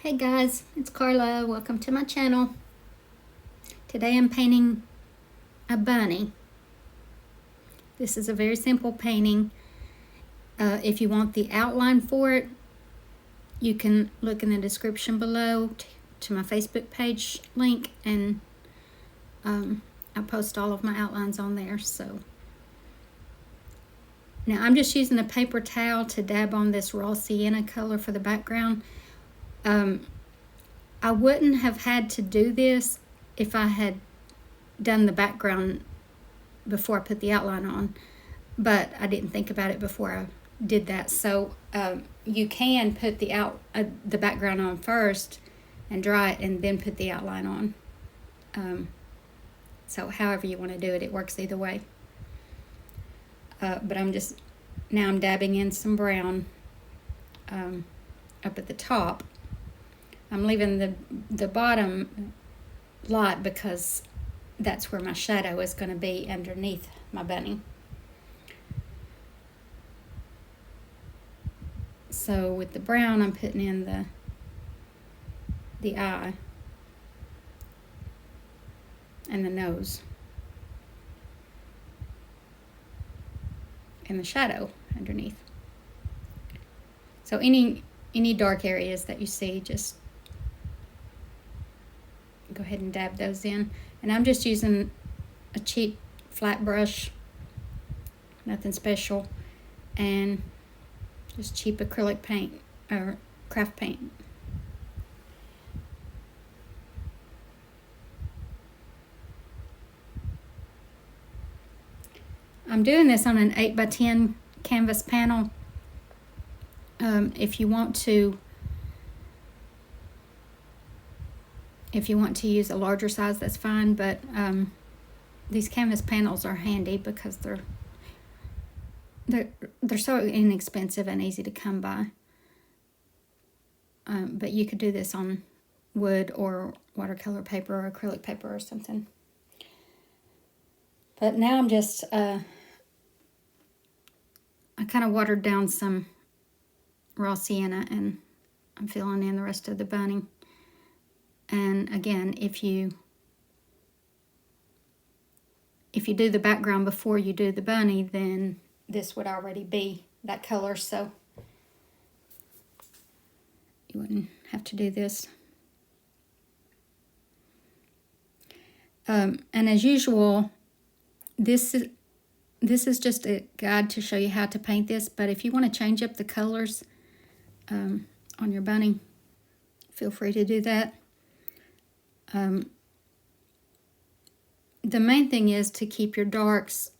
Hey guys, it's Carla. Welcome to my channel. Today I'm painting a bunny. This is a very simple painting. If you want the outline for it, you can look in the description below to my Facebook page link, and I post all of my outlines on there. So now I'm just using a paper towel to dab on this raw sienna color for the background. I wouldn't have had to do this if I had done the background before I put the outline on, but I didn't think about it before I did that. So you can put the background on first and dry it, and then put the outline on. So however you want to do it, it works either way. But I'm dabbing in some brown up at the top. I'm leaving the bottom light because that's where my shadow is going to be underneath my bunny. So with the brown, I'm putting in the eye and the nose and the shadow underneath. So any dark areas that you see, just go ahead and dab those in. And I'm just using a cheap flat brush, nothing special, and just cheap acrylic paint or craft paint. I'm doing this on an 8x10 canvas panel. If you want to use a larger size, that's fine, but these canvas panels are handy because they're so inexpensive and easy to come by. But you could do this on wood or watercolor paper or acrylic paper or something. But now I'm just I kind of watered down some raw sienna, and I'm filling in the rest of the bunny. And again, if you do the background before you do the bunny, then this would already be that color, so you wouldn't have to do this. And as usual, this is just a guide to show you how to paint this, but if you want to change up the colors on your bunny, feel free to do that. The main thing is to keep your darks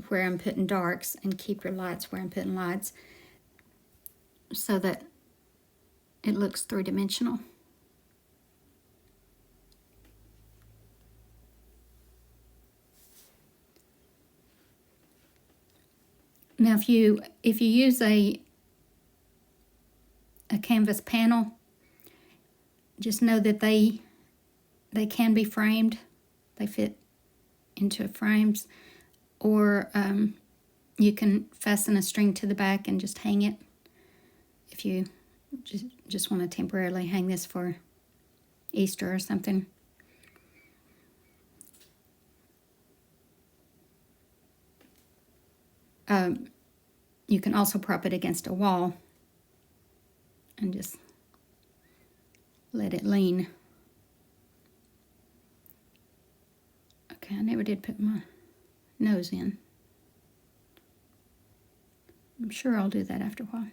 where I'm putting darks and keep your lights where I'm putting lights, so that it looks three-dimensional. Now if you use a canvas panel, just know that they can be framed. They fit into frames, or you can fasten a string to the back and just hang it if you just want to temporarily hang this for Easter or something. You can also prop it against a wall and just let it lean. Okay, I never did put my nose in. I'm sure I'll do that after a while.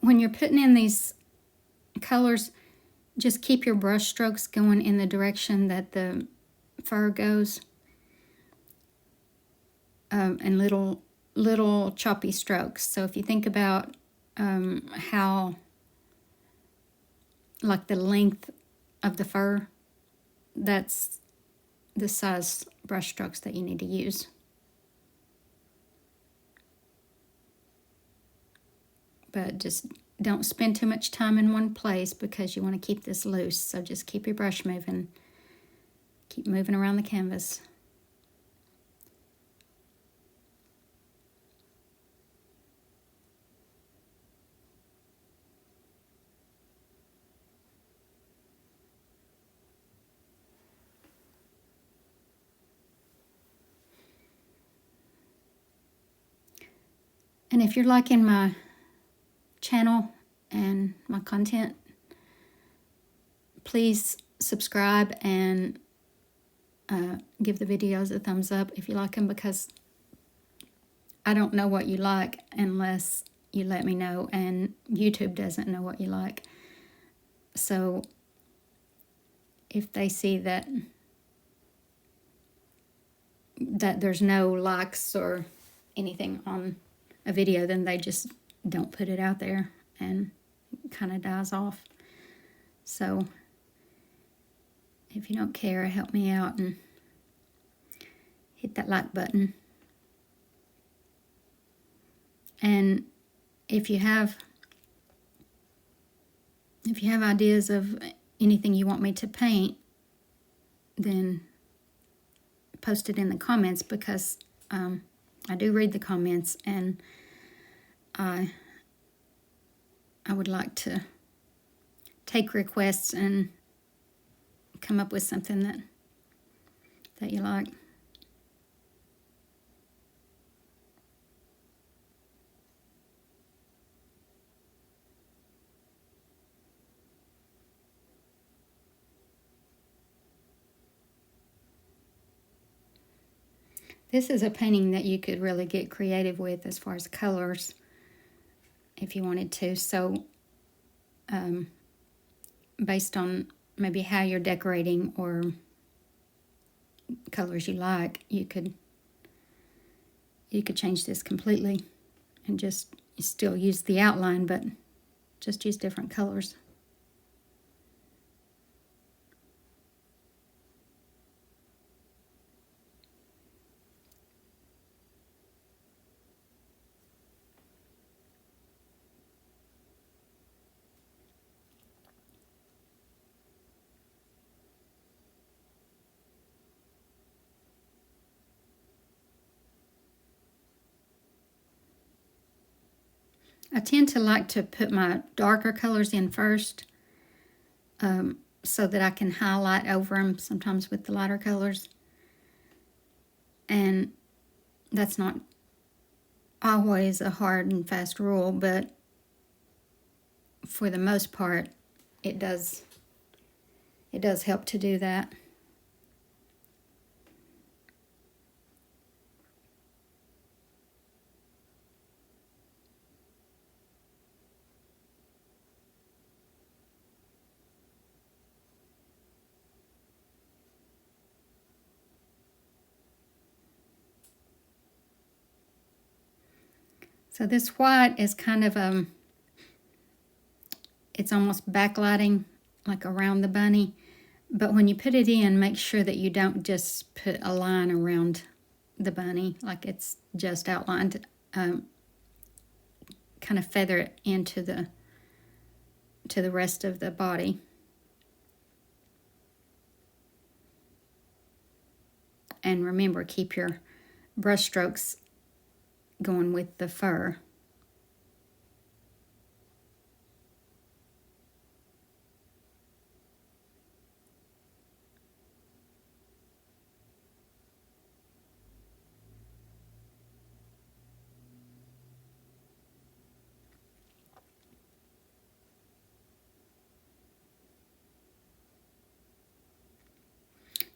When you're putting in these colors, just keep your brush strokes going in the direction that the fur goes, and little choppy strokes. So if you think about how, like the length of the fur, that's the size brush strokes that you need to use. But just don't spend too much time in one place because you want to keep this loose. So just keep your brush moving. Keep moving around the canvas. And if you're liking my channel and my content, please subscribe and give the videos a thumbs up if you like them, because I don't know what you like unless you let me know, and YouTube doesn't know what you like. So if they see that there's no likes or anything on a video, then they just don't put it out there and it kind of dies off. So if you don't care, help me out and hit that like button. And if you have ideas of anything you want me to paint, then post it in the comments, because I do read the comments, and I would like to take requests and come up with something that you like. This is a painting that you could really get creative with as far as colors if you wanted to. So based on maybe how you're decorating or colors you like, you could change this completely and just still use the outline, but just use different colors. I tend to like to put my darker colors in first, so that I can highlight over them sometimes with the lighter colors. And that's not always a hard and fast rule, but for the most part, it does help to do that. So this white is kind of it's almost backlighting, like around the bunny. But when you put it in, make sure that you don't just put a line around the bunny, like it's just outlined. Kind of feather it into the rest of the body. And remember, keep your brush strokes going with the fur.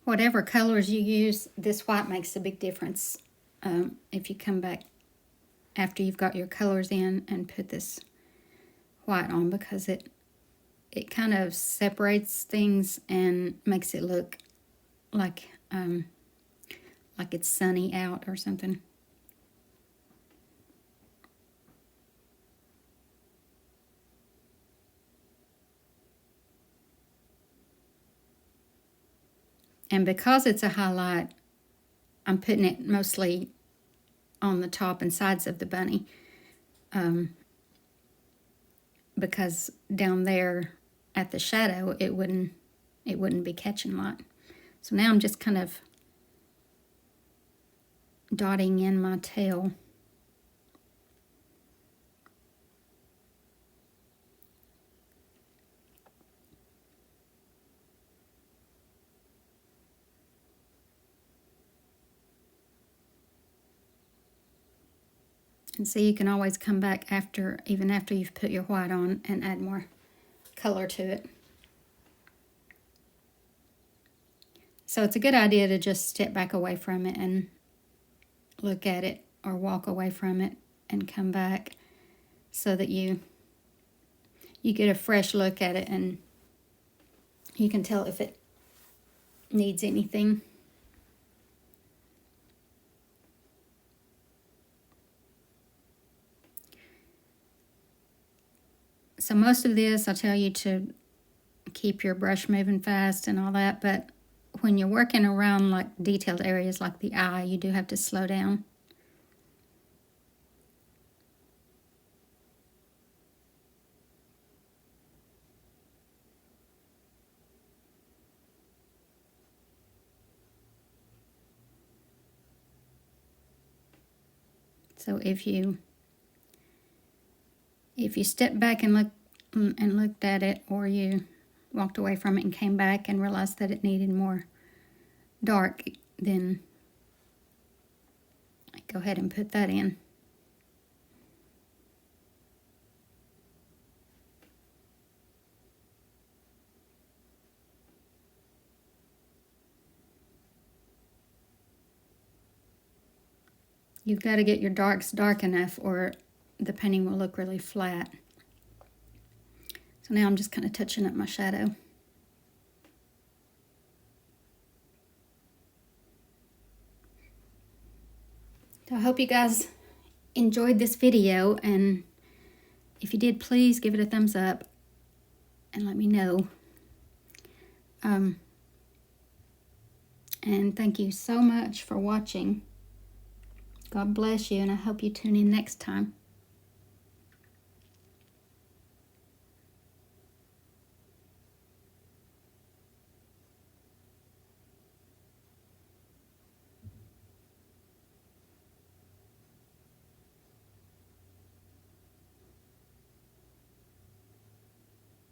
Whatever colors you use, this white makes a big difference. If you come back after you've got your colors in and put this white on, because it kind of separates things and makes it look like it's sunny out or something. And because it's a highlight, I'm putting it mostly on the top and sides of the bunny, because down there at the shadow it wouldn't be catching light. So now I'm just kind of dotting in my tail. And see, you can always come back after, even after you've put your white on, and add more color to it. So it's a good idea to just step back away from it and look at it, or walk away from it and come back, so that you get a fresh look at it and you can tell if it needs anything. So most of this, I'll tell you to keep your brush moving fast and all that, but when you're working around like detailed areas like the eye, you do have to slow down. So if you step back and looked at it, or you walked away from it and came back and realized that it needed more dark, then go ahead and put that in. You've got to get your darks dark enough or the painting will look really flat. So now I'm just kind of touching up my shadow. So I hope you guys enjoyed this video, and if you did, please give it a thumbs up and let me know. And thank you so much for watching. God bless you, and I hope you tune in next time.